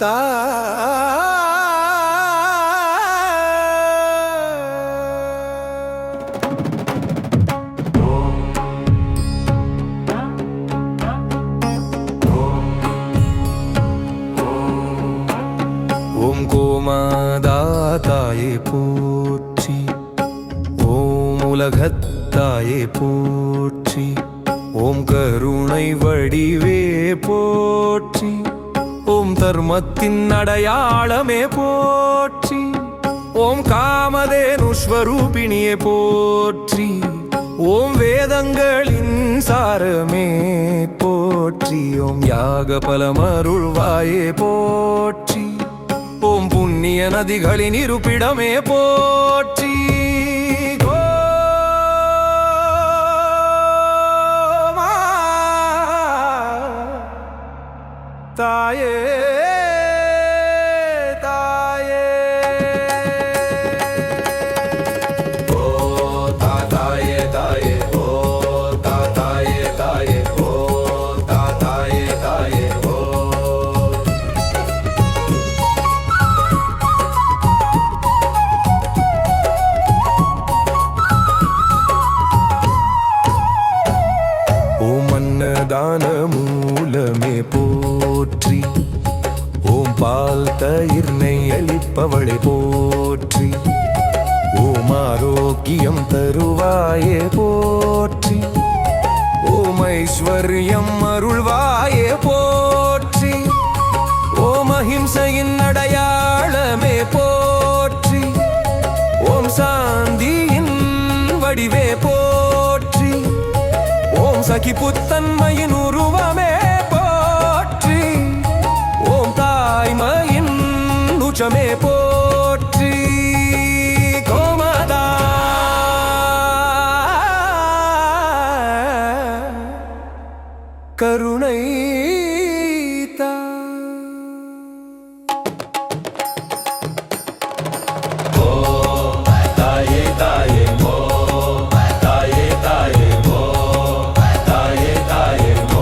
தா ஓம் கோமாதாயே போற்றி, ஓம் உலகத்தாயே போற்றி, ஓம் கருணை வடிவே போற்றி, ஓம் தர்மத்தின் அடையாளமே போற்றி, ஓம் காமதேனு ஸ்வரூபிணியே போற்றி, ஓம் வேதங்களின் சாரமே போற்றி, ஓம் யாக பலமருள்வாயே போற்றி, ஓம் புண்ணிய நதிகளின் இருப்பிடமே போற்றி. தாயே தாயே ஓ தாயே தாயே ஓ தாயே தாயே ஓ தாயே தாயே ஓ. ஓம் அன்னதான மூலமே போற்றி, ஓம் பால் தயிர் நெய் அளிப்பவளே போற்றி, ஓம் ஆரோக்கியம் தருவாயே போற்றி, ஓம் ஐஸ்வர்யம் அருள்வாயே போற்றி, ஓம் அஹிம்சையின் அடையாளமே போற்றி, ஓம் சாந்தியின் வடிவே போற்றி, ஓம் சகிப்புத்தன்மையின் உருவமே போற்றி, ஓம் தாய்மையின் உச்சமே போற்றி. கோமாதா கருணை தா. ஓ தாயே தாயே ஓ தாயே தாயே ஓ தாயே தாயே ஓ.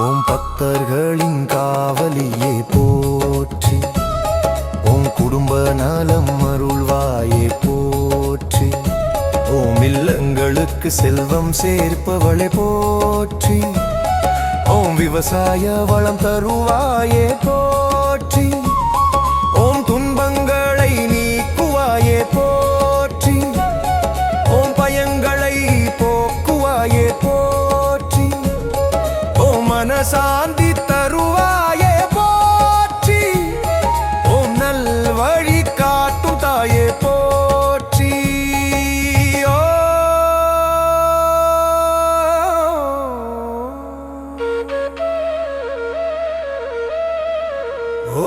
ஓம் பக்தர்களின் காவலியே போற்றி, ஓம் குடும்ப நலம் அருள்வாயே போற்றி, ஓம் இல்லங்களுக்கு செல்வம் சேர்ப்பவளே போற்றி, ஓம் விவசாய வளம் தருவாயே போற்றி, ஓம் துன்பங்களை நீக்குவாயே போற்றி, ஓம் பயங்களை போக்குவாயே போற்றி, ஓம் மனசாந்தி தருவாயே போற்றி, ஓம் நல் வழி காட்டுதாயே போற்றி. ஓ